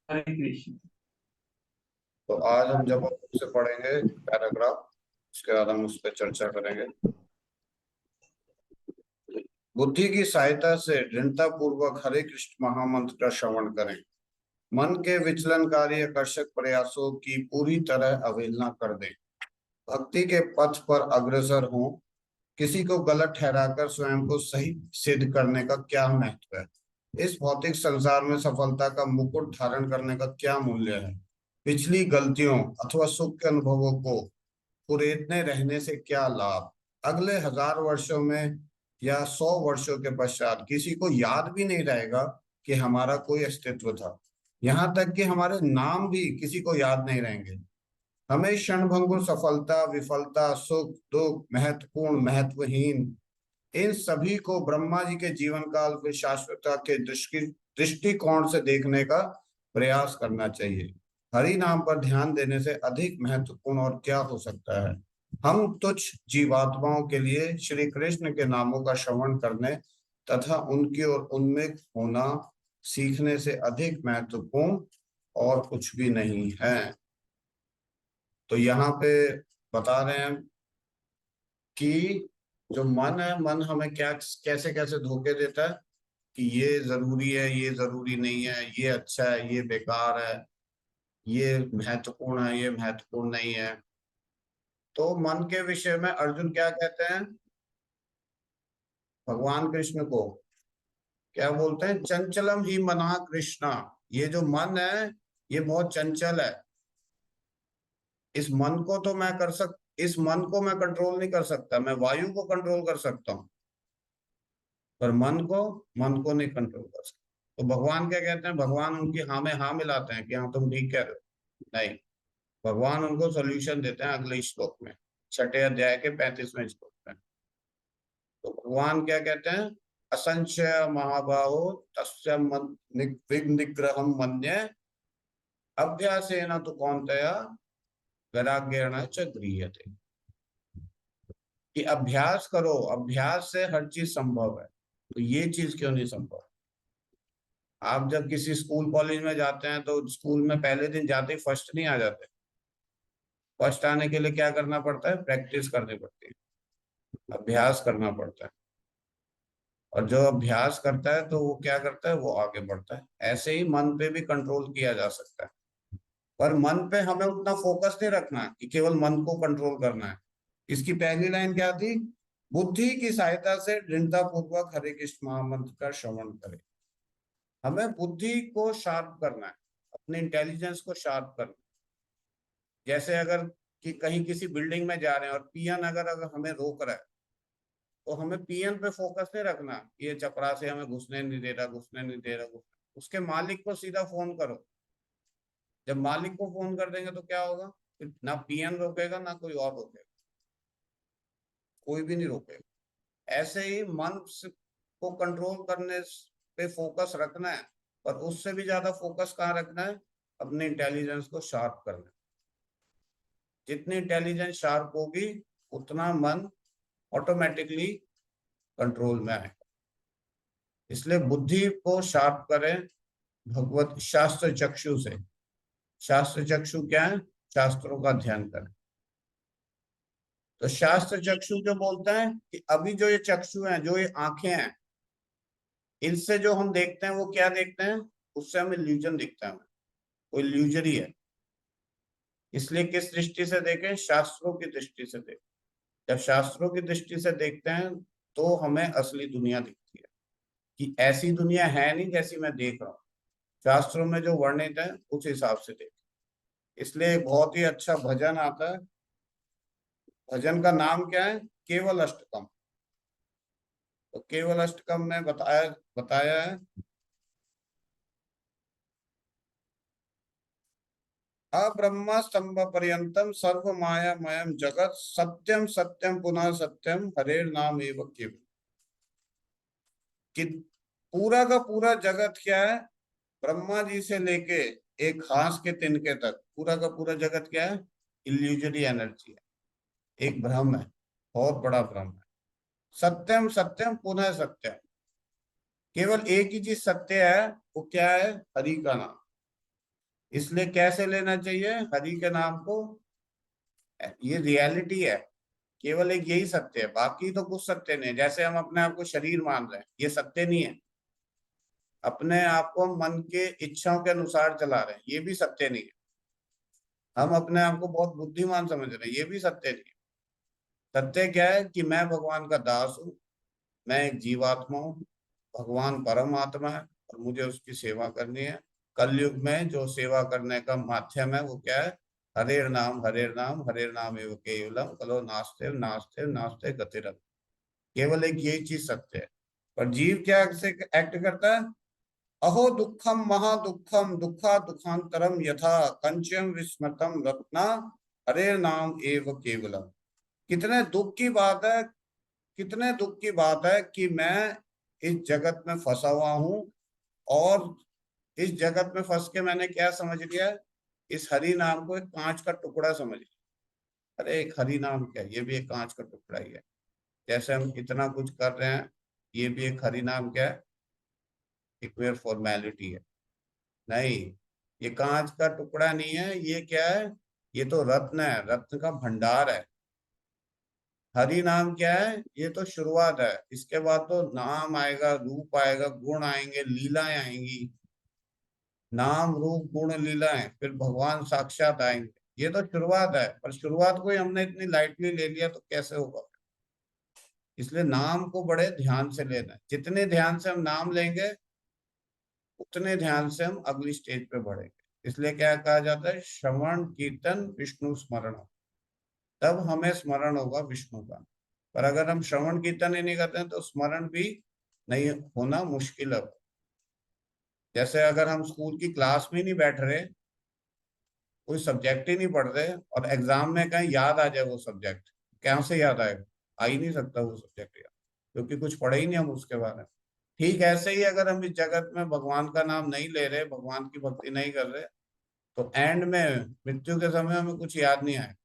हरे कृष्ण। तो आज हम जब से पढ़ेंगे पैराग्राफ, उसके बाद हम उस पर चर्चा करेंगे। बुद्धि की सहायता से दृढ़ता पूर्वक हरे कृष्ण महामंत्र का श्रवण करें। मन के विचलनकारी आकर्षक प्रयासों की पूरी तरह अवहेलना कर दें। भक्ति के पथ पर अग्रसर हों। किसी को गलत ठहराकर स्वयं को सही सिद्ध करने का क्या महत्व है। इस भौतिक संसार में सफलता का मुकुट धारण करने का क्या मूल्य है। पिछली गलतियों अथवा सुख के अनुभवों को कुरेदने रहने से क्या लाभ। अगले 1000 वर्षों में या 100 वर्षों के पश्चात किसी को याद भी नहीं रहेगा कि हमारा कोई अस्तित्व था। यहाँ तक कि हमारे नाम भी किसी को याद नहीं रहेंगे। हमें क्षणभंगुर सफलता, विफलता, सुख दुख, महत्वपूर्ण, महत्वहीन, इन सभी को ब्रह्मा जी के जीवन काल के शाश्वतता के दृष्टिकोण से देखने का प्रयास करना चाहिए। हरि नाम पर ध्यान देने से अधिक महत्वपूर्ण और क्या हो सकता है। हम तुच्छ जीवात्माओं के लिए श्री कृष्ण के नामों का श्रवण करने तथा उनकी ओर उन्मुख होना सीखने से अधिक महत्वपूर्ण और कुछ भी नहीं है। तो यहाँ पे बता रहे हैं कि जो मन है, मन हमें क्या कैसे कैसे धोखे देता है कि ये जरूरी है, ये जरूरी नहीं है, ये अच्छा है, ये बेकार है, ये महत्वपूर्ण है, ये महत्वपूर्ण नहीं है। तो मन के विषय में अर्जुन क्या कहते हैं भगवान कृष्ण को? क्या बोलते हैं? चंचलम ही मना कृष्णा। ये जो मन है ये बहुत चंचल है। इस मन को तो मैं कर सक इस मन को मैं कंट्रोल नहीं कर सकता। मैं वायु को कंट्रोल कर सकता हूँ, पर मन को नहीं कंट्रोल कर सकता। तो भगवान क्या कहते हैं? भगवान उनकी हाँ में हाँ मिलाते हैं कि हाँ तुम ठीक कह रहे हो। नहीं, भगवान उनको सोल्यूशन देते हैं अगले श्लोक में, 6 अध्याय के 35वें श्लोक में। तो भगवान क्या कहते हैं? असंशय महाबाहो तस्य विनिग्रहम मन्ये अभ्यासेन तो कौन्तेय वैराग्येण च गृह्यते। कि अभ्यास करो, अभ्यास से हर चीज संभव है। तो ये चीज क्यों नहीं संभव? आप जब किसी स्कूल कॉलेज में जाते हैं तो स्कूल में पहले दिन जाते ही फर्स्ट नहीं आ जाते। फर्स्ट आने के लिए क्या करना पड़ता है? प्रैक्टिस करनी पड़ती है, अभ्यास करना पड़ता है। और जो अभ्यास करता है तो वो क्या करता है? वो आगे बढ़ता है। ऐसे ही मन पे भी कंट्रोल किया जा सकता है, पर मन पे हमें उतना फोकस नहीं रखना कि केवल मन को कंट्रोल करना है। इसकी पहली लाइन क्या थी? बुद्धि की सहायता से दृढ़ता पूर्वक हरे कृष्ण महामंत्र का श्रवण करें। हमें बुद्धि को शार्प करना है, अपने इंटेलिजेंस को शार्प करना है। जैसे अगर कि कहीं किसी बिल्डिंग में जा रहे हैं और पीएन अगर हमें रोक रहा है, तो हमें पीएन पे फोकस नहीं रखना, ये चपरासी हमें घुसने नहीं दे रहा, घुसने नहीं दे रहा। उसके मालिक को सीधा फोन करो। जब मालिक को फोन कर देंगे तो क्या होगा? फिर ना पीएन रोकेगा ना कोई और रोकेगा, कोई भी नहीं रोकेगा। ऐसे ही को कंट्रोल करने पे फोकस रखना है, पर उससे भी ज्यादा फोकस कहाँ रखना है? अपने इंटेलिजेंस को शार्प करना है। जितनी इंटेलिजेंस शार्प होगी उतना मन ऑटोमेटिकली कंट्रोल में आएगा। इसलिए बुद्धि को शार्प करें भगवत शास्त्र चक्षु से। शास्त्र चक्षु क्या है? शास्त्रों का ध्यान करें। तो शास्त्र चक्षु जो बोलता है कि अभी जो ये चक्षु हैं, जो ये आंखें हैं, इनसे जो हम देखते हैं वो क्या देखते हैं? उससे हमें इल्यूजन दिखता है, वो इल्यूजरी है। इसलिए किस दृष्टि से देखें? शास्त्रों की दृष्टि से देखें। जब शास्त्रों की दृष्टि से देखते हैं तो हमें असली दुनिया दिखती है, कि ऐसी दुनिया है नहीं जैसी मैं देख रहा हूँ। शास्त्रों में जो वर्णित है उस हिसाब से देखें। इसलिए एक बहुत ही अच्छा भजन आता है। भजन का नाम क्या है? केवल अष्टकम। तो केवल अष्टकम में बताया बताया है, अब्रह्म स्तंभ पर्यंतम सर्व मायामयम जगत सत्यम सत्यम पुनः सत्यम हरेर नाम एव केवल। कि पूरा का पूरा जगत क्या है? ब्रह्मा जी से लेके एक घास के तिनके तक पूरा का पूरा जगत क्या है? इल्यूजरी एनर्जी है, एक भ्रम है, बहुत बड़ा भ्रम है। सत्यम सत्यम पुनः सत्यम। केवल एक ही चीज सत्य है, वो क्या है? हरि का नाम। इसलिए कैसे लेना चाहिए हरि के नाम को? ये रियलिटी है, केवल एक यही सत्य है, बाकी तो कुछ सत्य नहीं है। जैसे हम अपने आप को शरीर मान रहे हैं, ये सत्य नहीं है। अपने आप को हम मन के इच्छाओं के अनुसार चला रहे हैं, ये भी सत्य नहीं है। हम अपने आप को बहुत बुद्धिमान समझ रहे हैं, ये भी सत्य नहीं है। सत्य क्या है कि मैं भगवान का दास हूँ, मैं एक जीवात्मा हूँ, भगवान परम आत्मा है और मुझे उसकी सेवा करनी है। कलयुग में जो सेवा करने का माध्यम है वो क्या है? हरेर नाम हरेर नाम एव केवलम कलो नास्ते नास्ते नास्ते गतिरम। केवल एक यही चीज सत्य है। पर जीव क्या से एक्ट करता है? अहो दुखम महादुखम दुखा दुखांतरम यथा कंचम विस्मृतम रत्ना हरेर नाम एव केवलम। कितने दुख की बात है, कितने दुख की बात है कि मैं इस जगत में फंसा हुआ हूं, और इस जगत में फंस के मैंने क्या समझ लिया? इस हरि नाम को एक कांच का टुकड़ा समझ लिया। अरे एक हरि नाम क्या है? ये भी एक कांच का टुकड़ा ही है। जैसे हम इतना कुछ कर रहे हैं, ये भी एक हरि नाम क्या है? एक मेयर फॉर्मेलिटी है। नहीं, ये कांच का टुकड़ा नहीं है, ये क्या है? ये तो रत्न है, रत्न का भंडार है। हरि नाम क्या है? ये तो शुरुआत है, इसके बाद तो नाम आएगा, रूप आएगा, गुण आएंगे, लीलाएं आएंगी। नाम रूप गुण लीलाएं, फिर भगवान साक्षात आएंगे। ये तो शुरुआत है, पर शुरुआत को ही हमने इतनी लाइटली ले लिया तो कैसे होगा? इसलिए नाम को बड़े ध्यान से लेना है। जितने ध्यान से हम नाम लेंगे, उतने ध्यान से हम अगली स्टेज पे बढ़ेंगे। इसलिए क्या कहा जाता है? श्रवण कीर्तन विष्णु स्मरण। तब हमें स्मरण होगा विष्णु का। पर अगर हम श्रवण कीर्तन ही नहीं करते हैं तो स्मरण भी नहीं होना मुश्किल है। जैसे अगर हम स्कूल की क्लास में नहीं बैठ रहे, कोई सब्जेक्ट ही नहीं पढ़ रहे, और एग्जाम में कहीं याद आ जाए वो सब्जेक्ट, कहाँ से याद आएगा? आ ही नहीं सकता वो सब्जेक्ट याद, क्योंकि कुछ पढ़े ही नहीं हम उसके बारे में। ठीक ऐसे ही अगर हम इस जगत में भगवान का नाम नहीं ले रहे, भगवान की भक्ति नहीं कर रहे, तो एंड में मृत्यु के समय हमें कुछ याद नहीं आएगा।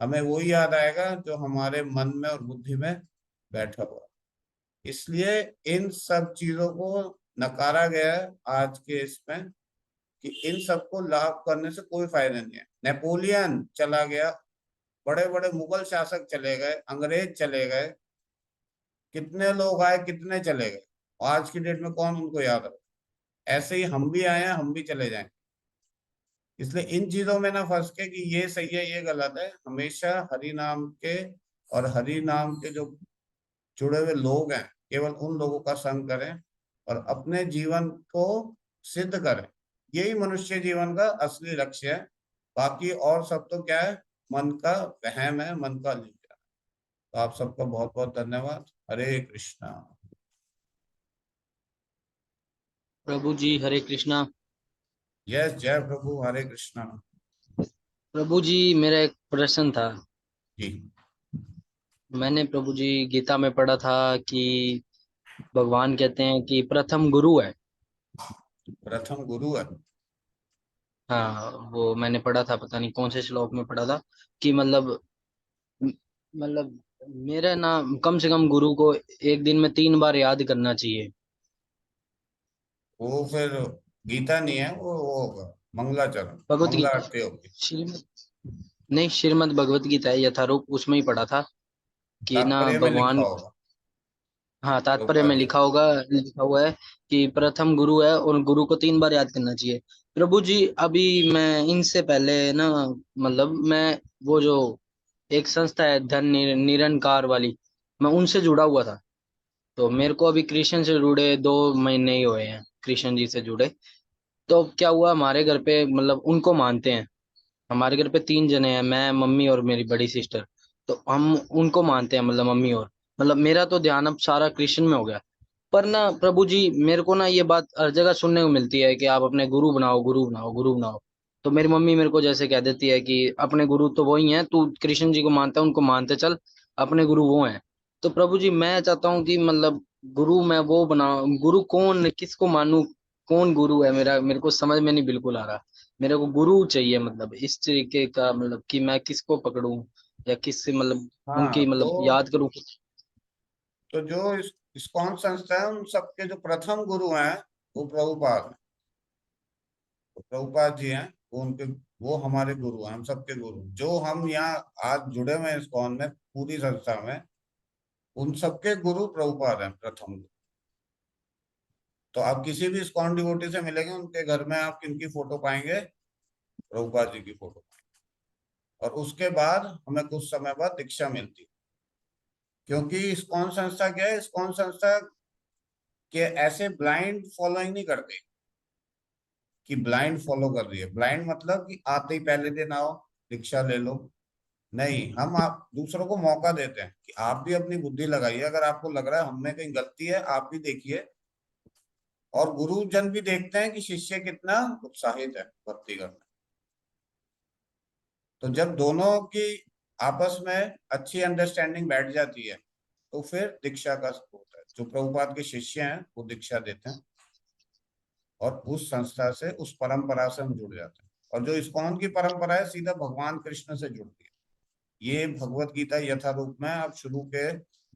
हमें वही याद आएगा जो हमारे मन में और बुद्धि में बैठा हुआ। इसलिए इन सब चीजों को नकारा गया है आज के इसमें, कि इन सबको लाभ करने से कोई फायदा नहीं है। नेपोलियन चला गया, बड़े बड़े मुगल शासक चले गए, अंग्रेज चले गए, कितने लोग आए, कितने चले गए, आज की डेट में कौन उनको याद रहे? ऐसे ही हम भी आए हैं, हम भी चले जाएंगे। इसलिए इन चीजों में ना फंस के कि ये सही है ये गलत है, हमेशा हरि नाम के और हरि नाम के जो जुड़े हुए लोग हैं, केवल उन लोगों का संग करें और अपने जीवन को सिद्ध करें। यही मनुष्य जीवन का असली लक्ष्य है। बाकी और सब तो क्या है? मन का वहम है, मन का लीला। तो आप सबका बहुत बहुत धन्यवाद। हरे कृष्णा। प्रभु जी हरे कृष्णा। यस, जय प्रभु, हरे कृष्णा। प्रभु जी मेरा एक प्रश्न था। जी। मैंने प्रभु जी गीता में पढ़ा था कि भगवान कहते हैं कि प्रथम गुरु है। प्रथम गुरु है। हाँ, वो मैंने पढ़ा था, पता नहीं कौन से श्लोक में पढ़ा था कि मतलब मेरा नाम कम से कम गुरु को एक दिन में 3 बार याद करना चाहिए। वो फिर गीता नहीं है, वो होगा मंगलाचरण, भगवत मंगला गीता, आरती होगी। श्रीमद, नहीं श्रीमद् भगवत गीता है यथारूप, उसमें ही पढ़ा था कि ना तात्पर्य में लिखा भगवान, होगा। हाँ तात्पर्य में प्रभुपाद जी। लिखा होगा, लिखा हुआ है कि प्रथम गुरु है और गुरु को 3 बार याद करना चाहिए। प्रभु जी अभी मैं इनसे पहले ना, मतलब मैं वो जो एक संस्था है धन निरंकार वाली, मैं उनसे जुड़ा हुआ था। तो मेरे को अभी कृष्ण से जुड़े 2 महीने ही हुए हैं, कृष्ण जी से जुड़े। तो क्या हुआ, हमारे घर पे मतलब उनको मानते हैं। हमारे घर पे 3 जने हैं, मैं मम्मी और मेरी बड़ी सिस्टर। तो हम उनको मानते हैं, मतलब मम्मी और, मतलब मेरा तो ध्यान अब सारा कृष्ण में हो गया। पर ना प्रभु जी मेरे को ना ये बात हर जगह सुनने को मिलती है कि आप अपने गुरु बनाओ, गुरु बनाओ, गुरु बनाओ। तो मेरी मम्मी मेरे को जैसे कह देती है कि अपने गुरु तो वही हैं, तू कृष्ण जी को मानता है उनको मानते चल, अपने गुरु वो हैं। तो प्रभु जी मैं चाहता हूँ कि मतलब गुरु मैं वो बनाऊं, गुरु कौन किसको मानूं, कौन गुरु है मेरा, मेरे को समझ में नहीं बिल्कुल आ रहा। मेरे को गुरु चाहिए, मतलब इस तरीके का, मतलब कि मैं किसको पकड़ूं या किससे मतलब हाँ उनकी मतलब तो याद करूं। जो इस्कॉन संस्था है, उन सबके जो प्रथम गुरु हैं वो प्रभुपाद हैं। तो प्रभुपाद जी हैं, वो हमारे गुरु हैं, हम सबके गुरु। जो हम यहाँ आज जुड़े हुए हैं इस्कॉन में, पूरी संस्था में, उन सबके गुरु प्रभुपाद हैं, प्रथम गुरु। तो आप किसी भी इस्कॉन डिवोटी से मिलेंगे, उनके घर में आप किनकी फोटो पाएंगे? प्रभुपाद जी की फोटो। और उसके बाद हमें कुछ समय बाद दीक्षा मिलती, क्योंकि इस्कॉन संस्था क्या है, इस्कॉन संस्था के ऐसे ब्लाइंड फॉलोइंग नहीं करते कि ब्लाइंड फॉलो कर रही है। ब्लाइंड मतलब कि आते ही पहले दिन आओ दीक्षा ले लो, नहीं। हम आप दूसरों को मौका देते हैं कि आप भी अपनी बुद्धि लगाइए, अगर आपको लग रहा है हम में कहीं गलती है, आप भी देखिए। और गुरुजन भी देखते हैं कि शिष्य कितना उत्साहित है भक्ति करने। तो जब दोनों की आपस में अच्छी अंडरस्टैंडिंग बैठ जाती है, तो फिर दीक्षा का होता है। जो प्रभुपाद के शिष्य हैं वो दीक्षा देते हैं, और उस संस्था से, उस परंपरा से हम जुड़ जाते हैं। और जो इस्कॉन की परंपरा है, सीधा भगवान कृष्ण से जुड़ती है। ये भगवत गीता यथारूप में आप शुरू के,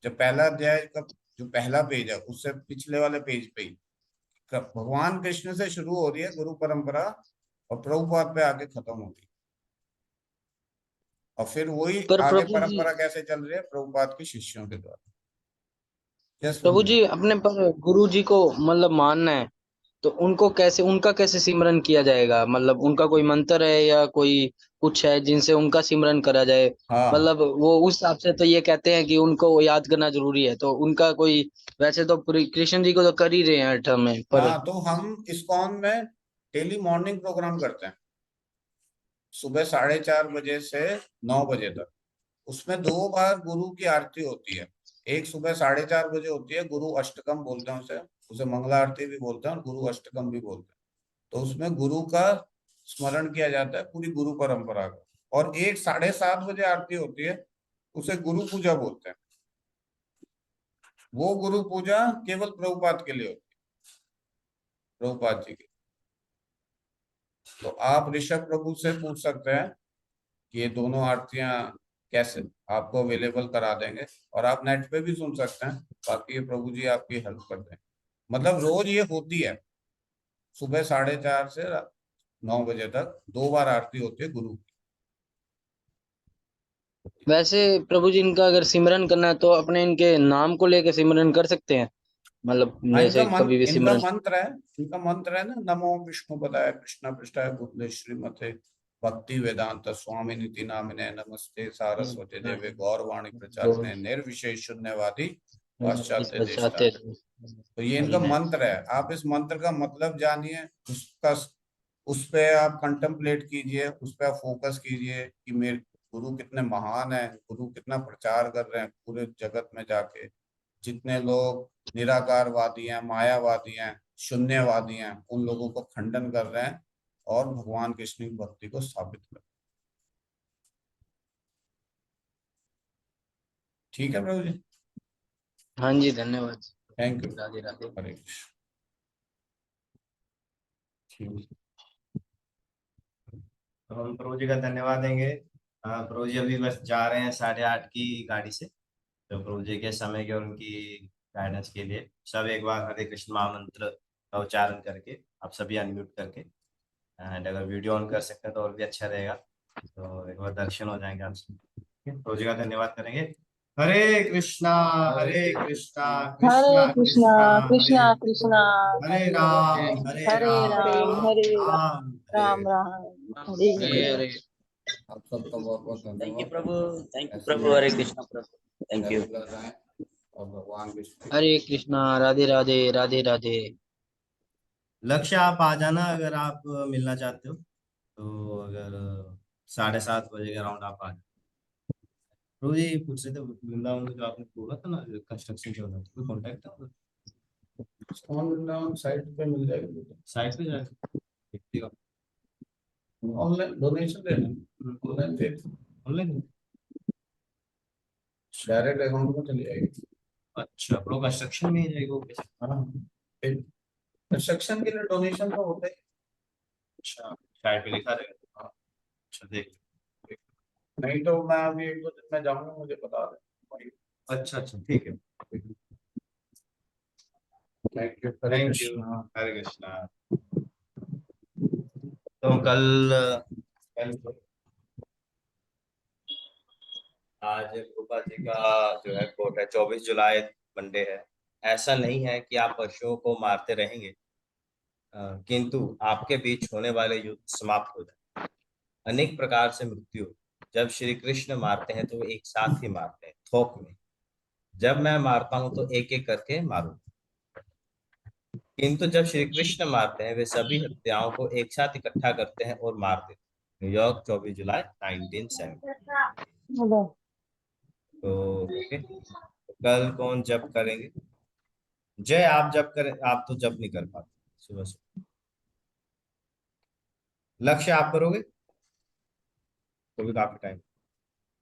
जब पहला अध्याय का जो पहला पेज है, उससे पिछले वाले पेज पे ही भगवान कृष्ण से शुरू हो रही है गुरु परंपरा, और प्रभुपाद पे आके खत्म होती है। और फिर वही पर आगे प्रभु जी, परंपरा कैसे चल रही है? प्रभुपाद के शिष्यों के द्वारा। यस प्रभु प्रभु जी। जी अपने पर गुरु जी को मतलब मानना है, तो उनको कैसे, उनका कैसे सिमरन किया जाएगा? मतलब उनका कोई मंत्र है या कोई कुछ है जिनसे उनका सिमरन करा जाए? हाँ मतलब वो उस हिसाब से तो ये कहते हैं कि उनको याद करना जरूरी है, तो उनका कोई, वैसे तो कृष्ण जी को तो कर ही रहे हैं हठ में, पर हाँ, तो हम इस्कॉन में डेली मॉर्निंग प्रोग्राम करते हैं, सुबह 4:30 बजे से 9 बजे तक। उसमें 2 बार गुरु की आरती होती है। एक सुबह 4:30 बजे होती है, गुरु अष्टकम बोलते हैं उसे, उसे मंगला आरती भी बोलते हैं और गुरु अष्टकम भी बोलते हैं। तो उसमें गुरु का स्मरण किया जाता है, पूरी गुरु परंपरा का। और एक 7:30 बजे आरती होती है, उसे गुरु पूजा बोलते हैं। वो गुरु पूजा केवल प्रभुपाद के लिए होती है, प्रभुपाद जी की। तो आप ऋषभ प्रभु से पूछ सकते हैं कि ये दोनों आरतियां कैसे, आपको अवेलेबल करा देंगे। और आप नेट पे भी सुन सकते हैं, बाकी ये प्रभु जी आपकी हेल्प कर देंगे। मतलब रोज ये होती है, सुबह 4:30 से 9 बजे तक 2 बार आरती होती है गुरु की। वैसे प्रभु जी इनका अगर सिमरन करना है तो अपने इनके नाम को लेके सिमरन कर सकते हैं, मतलब हाँ, जैसे कभी भी इनका सिमरन। मंत्र है, इनका मंत्र है ना, नमो विष्णु पदाय कृष्ण पृष्ठाय भूतले श्रीमते भक्ति वेदांत स्वामी निति नामिने नमस्ते सारस्वती देवे गौरवाणी प्रचारिणे निर्विशेष शून्यवादी पाश्चात्य चाहते देशतारिणे। तो ये इनका मंत्र है। आप इस मंत्र का मतलब जानिए, उसका, उस पे आप कंtemplate कीजिए, उस पे आप फोकस कीजिए कि मेरे गुरु कितने महान है, गुरु कितना प्रचार कर रहे हैं पूरे जगत में जाके। जितने लोग निराकारवादी हैं, मायावादी हैं, शून्यवादी हैं, उन लोगों को खंडन कर रहे हैं और भगवान कृष्ण की भक्ति को स्थापित कर रहे हैं। ठीक है प्रभु जी। हाँ जी, धन्यवाद। Thank you. राधे राधे। हरे कृष्ण। ठीक। तो हम प्रभु जी का धन्यवाद देंगे। प्रभु जी अभी बस जा रहे हैं 8:30 की गाड़ी से। तो प्रभु जी के समय के और उनकी गाइडेंस के लिए सब एक बार हरे कृष्ण महामंत्र का उच्चारण करके, आप सभी अनम्यूट करके, एंड अगर वीडियो ऑन कर सकते हैं तो और भी अच्छा रहेगा, तो एक बार दर्शन हो जाएंगे आपसे। प्रभु जी का धन्यवाद करेंगे। हरे कृष्णा, हरे कृष्णा, हरे कृष्णा कृष्णा कृष्णा, हरे कृष्णा कृष्णा हरे हरे राम, राम हरे हरे राम, राम राम हरे राम राम, हरे राम राम हरे हरे हरे। हरे। आप सबका बहुत बहुत थैंक यू धन्यवाद। प्रभु, थैंक यू ऐसे ही प्रभु, हरे आप कृष्णा प्रभु, थैंक यू। रेगुलर रहें और भगवान विष्णु की हरे कृष्णा, राधे राधे, राधे राधे। लक्ष्य आप आ जाना अगर आप मिलना चाहते हो तो। अगर 7:30 बजे के अराउंड आप आ जाओ। प्रभु जी पूछ रहे थे वृंदावन में जो आपने बोला था ना, कंस्ट्रक्शन चल रहा था, कोई कॉन्टेक्ट है इस्कॉन वृंदावन साइट पे मिल जाएगी। साइट पे जाके देखिएगा। ऑनलाइन डोनेशन देना, ऑनलाइन दे, ऑनलाइन। डायरेक्ट अकाउंट में चली जाएगी। अच्छा, प्रो कंस्ट्रक्शन में ही जाएगा वो पैसे? हाँ, कंस्ट्रक्शन के लिए डोनेशन तो होता है। अच्छा, साइट पे लिखा रहेगा। हाँ, अच्छा देख। नहीं तो मैं अभी 1-2 दिन में जाऊंगा, मुझे बता दें। अच्छा अच्छा, ठीक है। Thank you, Hare thank you, Krishna. Hare Krishna. तो कल आज रूपा जी का जो है कोट है 24 जुलाई, मंडे है। ऐसा नहीं है कि आप पशुओं को मारते रहेंगे, किंतु आपके बीच होने वाले युद्ध समाप्त हो जाए। अनेक प्रकार से मृत्यु, जब श्री कृष्ण मारते हैं तो वो एक साथ ही मारते हैं, थोक में। जब मैं मारता हूं तो एक एक करके मारूं, किंतु जब श्री कृष्ण मारते हैं वे सभी हत्याओं को एक साथ इकट्ठा करते हैं और मार देते हैं। न्यूयॉर्क 24 जुलाई 1970। तो ओके, तो कल कौन जप करेंगे? जय, आप जप करें? आप तो जप नहीं कर पाते सुबह सुबह। लक्ष्य आप करोगे? तो भी काफी टाइम